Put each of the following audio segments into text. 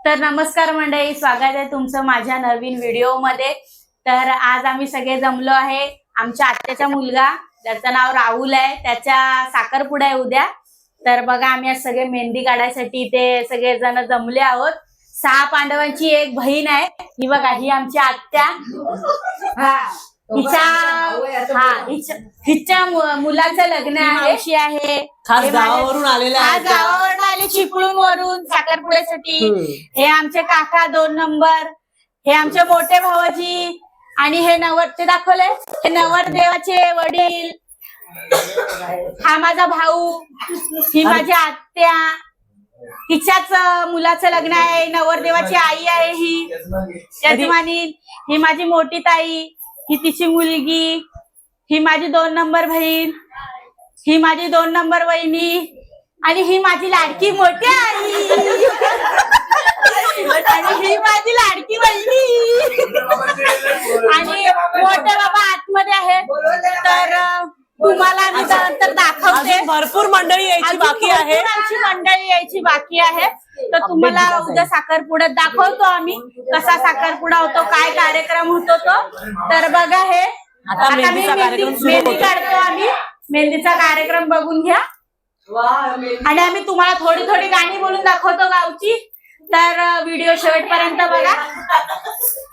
तर नमस्कार मंडळी, स्वागत आहे तुमचं माझ्या नवीन व्हिडिओ मध्ये। तर आज आम्ही सगळे जमलो आहे। आमच्या आत्याचा मुलगा ज्याचं नाव राहुल आहे त्याच्या साखरपुडा आहे उद्या। तर बघा आम्ही आज सगळे मेहंदी काढायसाठी ते सगळे जण जमले आहोत। 6 पांडवांची एक बहीण आहे ही बघा, ही आमची आत्या। हिच्या मुलाचं लग्न आहे। खास गावावरून आलेले आहे, गावावरून आले चिपळूण वरून साखरपुड्यासाठी। हे आमचे काका 2 नंबर, हे आमचे मोठे भावाजी आणि हे ते दाखवले हे नवरदेवाचे वडील। हा माझा भाऊ, ही माझी आत्या, हिच्याच मुलाचं लग्न आहे। नवरदेवाची आई आहे ही यजमानी, ही माझी मोठी ताई, ही तिची मुलगी, ही माझी 2 नंबर बहीण, ही माझी 2 नंबर वहिनी आणि ही माझी लाडकी मोठी आई आणि ही माझी लाडकी बहिणी आणि मोठे बाबा आतमध्ये आहे। तर तुम्हाला मी तर दाखवते, भरपूर मंडळी यायची बाकी आहे। मंडळी यायची बाकी आहे। तर तुम्हाला उद्या साखरपुड्यात दाखवतो आम्ही कसा साखरपुडा होतो, काय कार्यक्रम होतो तो। तर बघा हे आता मेहंदी काढतो आम्ही, मेहंदीचा कार्यक्रम बघून घ्या आणि आम्ही तुम्हाला थोडी थोडी गाणी बोलून दाखवतो गावची। तर व्हिडिओ शेवटपर्यंत बघा।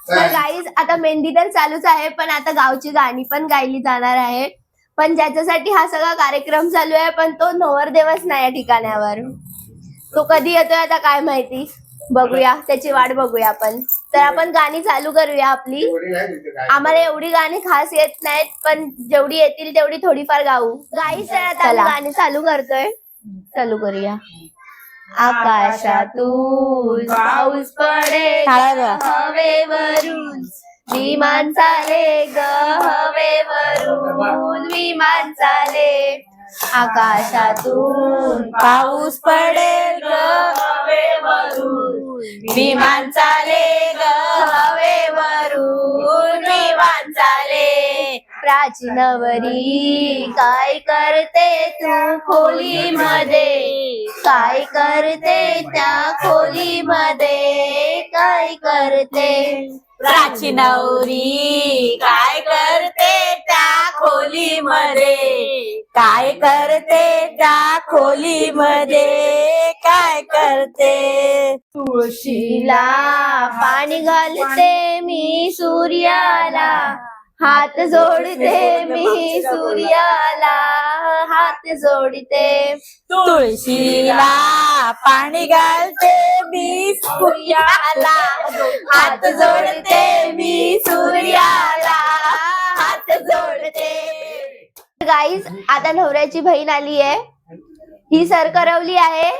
तर गाईज आता मेहंदी तर चालूच आहे, पण आता गावची गाणी पण गायली जाणार आहे। पण ज्याच्यासाठी हा सगळा कार्यक्रम चालू आहे, पण तो नवरदेवच नाही या ठिकाणावर। तो कधी येतोय आता काय माहिती, बघूया, त्याची वाट बघूया आपण। तर आपण गाणी चालू करूया आपली। आम्हाला एवढी गाणी खास येत नाहीत, पण जेवढी येतील तेवढी थोडीफार गाऊ। गाईस आता गाणी चालू करतोय, चालू करूया। आकाशातून पाऊस पडे हवेवरून, विमान चाले ग हवेवरून, विमान चाले। आकाशातून पाऊस पडेल ग हवेवरून, विमान चाले ग हवेवरून, विमान चाले। प्राचीनवरी काय करते तू खोलीमध्ये, काय करते त्या खोलीमध्ये, काय करते। प्राचीनवरी काय करते त्या खोलीमध्ये, काय करते त्या खोलीमध्ये, काय करते। तुळशीला पाणी घालते मी सूर्याला, हात जोडते मी सूर्याला, हात जोडते। तुळशीला पाणी घालते मी सूर्याला, हात जोडते मी सूर्याला, हात जोडते। गाईज आता नवऱ्याची बहीण आली आहे, ही सरकरवली आहे,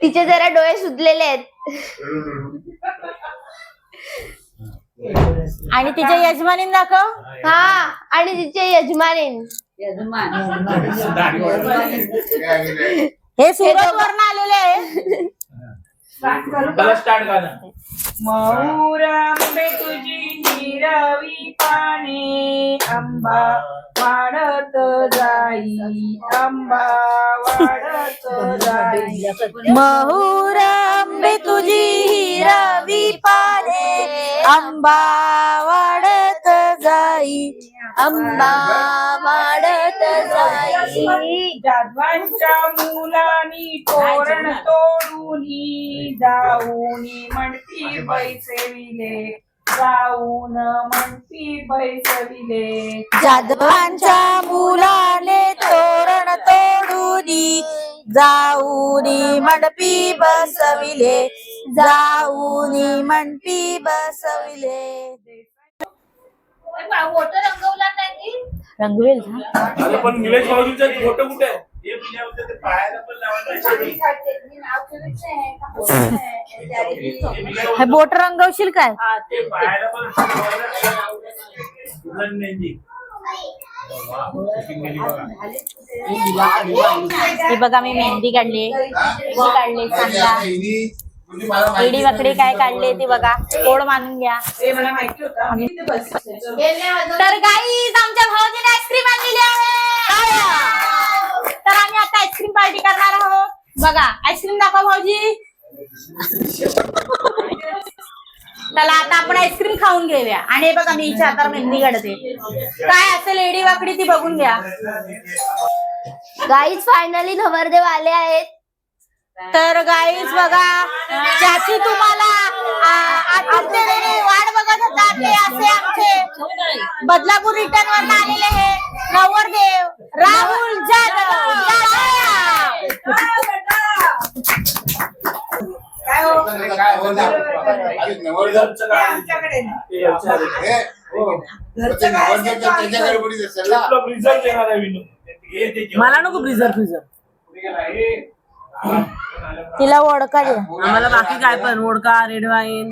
तिचे जरा डोळे सुजलेले आहेत आणि तिच्या यजमानीन दाखव। हा, आणि तिचे यजमानीन हे सुरत वरून आलेले आहे। मौरांबे तुझी हिरवी पाने, आंबा वाढत जाई, आंबा वाढत जाई। महुरांबे तुझी हिरवी पाने, आंबा वाढत जाई, आंबा वाढत जाई। जाधवांच्या मुलांनी तोरण तोडूनी, जाऊनी म्हणती बैसविले, जाऊन म्हणती बैसविले। जाधवांच्या मुलाने तोरण तोडूनी, जाऊनी मंडपी बसविले, जाऊनी मंडपी बसविले। रंगवेल पण निलेश भाऊजींचा फोटो कुठे आहे? ते पायाला पण हे बोट रंगवशील काय? ते पायाला पण ही बघा मी मेहंदी काढली, चांगला इडी वकडी काय काढली ती बघा, कोड मानून घ्या। तर गाईज आमच्या भाऊजीने आईस्क्रीम आणलेली आहे, तर आम्ही आता आईस्क्रीम पार्टी करणार आहोत। बघा आईस्क्रीम दाखवा भाऊजी। चला आता आपण आईस्क्रीम खाऊन घेऊया. आणि हे बघा मी हिच्या हातावर मेहंदी काढते. काय असेल लेडी वाकडी ती बघून घ्या. गाईज फायनली नवरदेव आले आहेत. तर गाईज बघा ज्याची तुम्हाला आतुरतेने वाट बघत होता ते असे आमचे बदलापूर रिटर्न वर आलेले हे नवरदेव राहुल जाधव. काय हो? नवरदेवाचं काय? आमच्याकडे ना. ते आमच्या- घरचं काय असेल तो आमच्याकडे. तुला ब्रिझर देणार आहे विनू. मला नको ब्रिझर फ्रिझर. तिला ओळखा दे. आम्हाला बाकी काय पण वोडका रेड वाईन.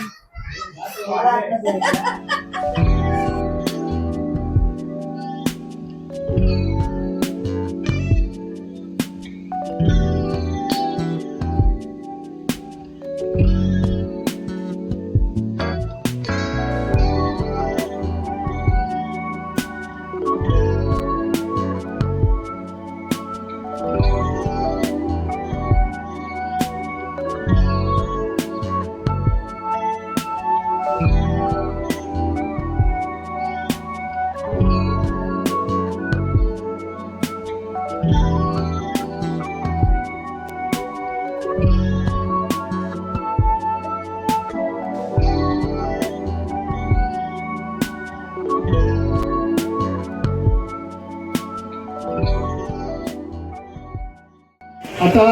आता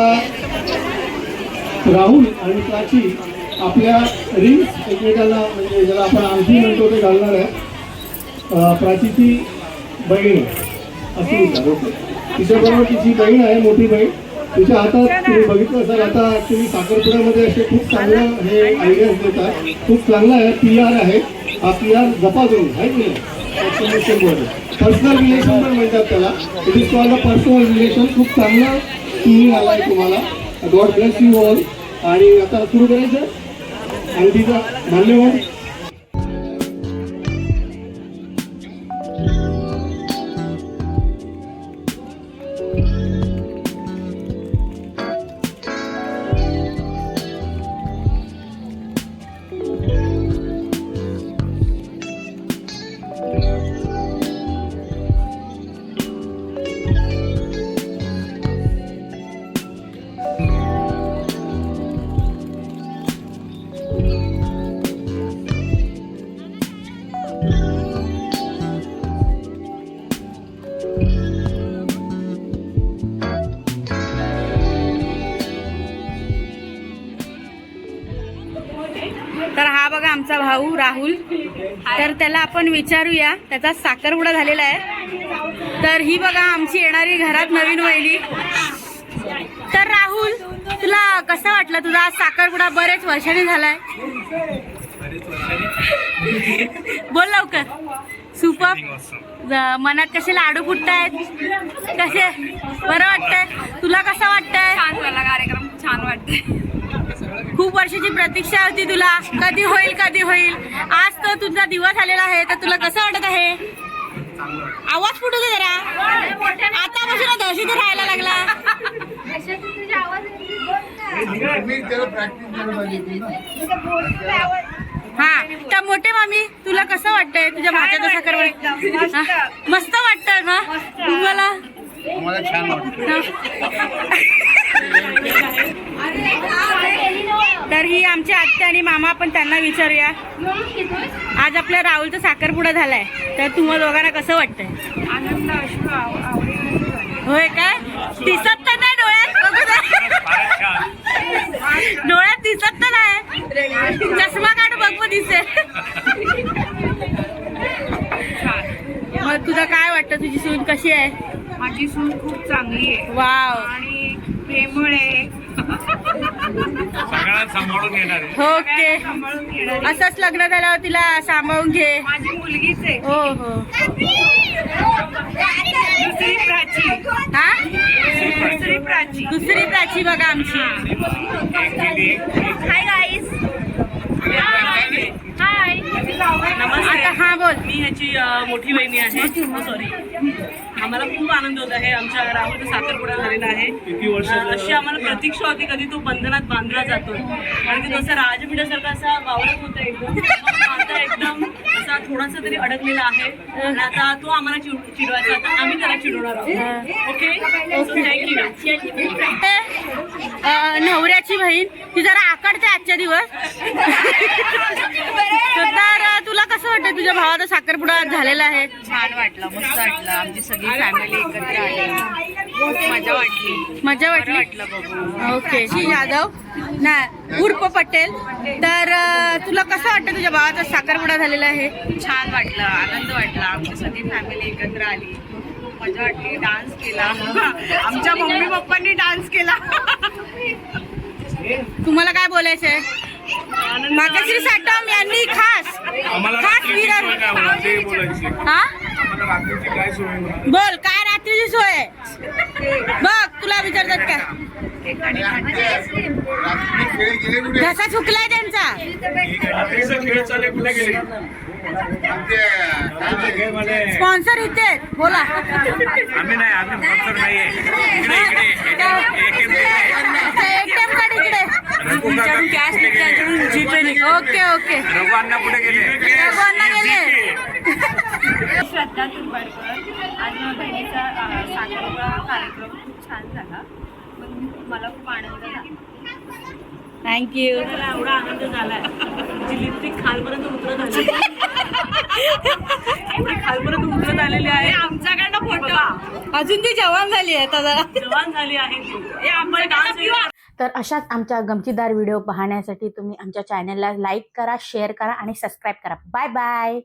राहुल आणि प्राची आपल्या रिंग्स एकमेकांना म्हणजे ज्याला आपण अंगठी म्हणतो ते घालणार आहे. प्राचीची बहीण अशी विचार ओके. तिच्याबरोबर तिची बहीण आहे मोठी बहीण. तिच्या हातात तुम्ही बघितलं असाल आता ॲक्च्युली साखरपुड्यामध्ये असे खूप चांगलं हे आयडियाज देतात. खूप चांगला आहे PR आहे. हा PR जपा तुम्ही आहे की नाही. पर्सनल रिलेशन पण म्हणतात त्याला. It is called a personal relation. खूप चांगलं तुम्ही आलाय तुम्हाला. God bless you all. आणि आता सुरू करायचं अंगठीचा मान्यवर. तर हा बघा आमचा भाऊ राहुल. तर त्याला आपण विचारूया. त्याचा साखरपुडा झालेला आहे. तर ही बघा आमची येणारी घरात नवीन वहिनी. तर राहुल तुला कसं वाटलं? तुझा साखरपुडा बरेच वर्षांनी झालाय. बोल लवकर. सुपर. मनात कसे लाडू फुटतायत? कसे बरं वाटतंय? तुला कसं वाटतंय? छान झाला कार्यक्रम. छान वाटतंय. खूप वर्षाची प्रतीक्षा होती तुला. कधी होईल कधी होईल. आज तर तुझा दिवस आलेला आहे. तर तुला कसं वाटत आहे? आवाज फुटू दे जरा. आतापासून दहशत राहायला लागला. हा तर मोठे मामी तुला कसं वाटतंय तुझ्या भाच्याचा साखरपुडा? मस्त वाटतंय ना तुम्हाला? छान वाटतं. तर ही आमची आत्या आणि मामा. आपण त्यांना विचारूया. आज आपल्या राहुलचा साखरपुडा झालाय. तर तुम्हाला दोघांना कसं वाटतंय? आनंद अश्रू होय काय? दिसत तर नाही डोळ्यात. बघू दे. डोळ्यात दिसत तर नाही. चष्मा काढू बघ मग दिसेल. मग तुझं काय वाटतं? तुझी सून कशी आहे? माझी सून खूप चांगली आहे वाव. आणि प्रेमळ आहे. सगळ्यांना सांभाळून घेणार आहे. ओके. सांभाळून घेणारी असंच लग्न झाल्यावर तिला सांभाळून घे. माझी मुलगीच आहे. हो हो. दुसरी प्राची. हा दुसरी प्राची. दुसरी प्राची बघा आमची. Hi guys. हाय. आता हा बोल. मी ह्याची मोठी बहिणी आहे. सॉरी. आम्हाला खूप आनंद होत आहे. आमच्या घरामध्ये साखरपुडा झालेला आहे. किती वर्ष अशी आम्हाला प्रतीक्षा होती कधी तो बंधनात बांधला जातो, कारण की तसं राजबिड्यासारखा असा वावरत होता एकदम. आता एकदम असा थोडासा तरी अडकलेला आहे आणि आता तो आम्हाला चिडवायचा, आता आम्ही त्याला चिडवणार आहोत. Okay, thank you. नवऱ्याची बहीण ती जरा आकडते आजच्या दिवस. तर तुला कसं वाटतं तुझ्या भावाचा साखरपुडा झालेला आहे? छान वाटलं, मस्त वाटलं. आमची सगळी फॅमिली एकत्र आली, खूप मजा वाटली. मजा बरं वाटली. वाटलं बघून. ओके. श्री यादव ना उर्फ पटेल. तर तुला कसं वाटतं तुझ्या भावाचा साखरपुडा झालेला आहे? छान वाटलं, आनंद वाटला. आमची सगळी फॅमिली एकत्र आली, खूप मजा वाटली. डान्स केला आमच्या मम्मी पप्पांनी डान्स केला. तुम्हाला काय बोलायचंय? भाग्यश्री साटम यांनी खास आम्हाला खास रात्रीची विरार. सोय काय होणार ते बोलायची. हा आम्हाला रात्रीची काय सोय होणार? बोल, काय रात्रीची सोय आहे? बघ, तुला विचारतात का? रात्री खेळ गेले कुठे घसा चुकलाय त्यांचा. रात्रीचा खेळ चालले कुठे गेले? आमचे काय म्हणते? स्पॉन्सर इथे आहेत. बोला. आम्ही नाही, आम्ही स्पॉन्सर नाहीये. इकडे ATM कार्ड इकडे. कॅश त्याच्याकडून जीपे ओके ओके. रघुअण्णा कुठे गेले? रघुअण्णा गेले. श्रद्धा तुंबाडकर. आज माझ्या बहिणीचा साखरपुडा कार्यक्रम खूप छान झाला, पण मला खूप आनंद झाला. थँक्यू. मला एवढा आनंद झालाय, जी लिपस्टिक खालपर्यंत उतरत आली. खालपर्यंत उतरत आलेली आहे. आमच्याकडनं फोटो अजून ती जवान झाली आहे आता जरा. जवान झाली आहे ती. आपण डान्स तर अशाच आमच्या गमतीदार व्हिडिओ पाहण्यासाठी तुम्ही आमच्या चॅनलला लाईक करा, शेअर करा आणि सबस्क्राईब करा. Bye bye.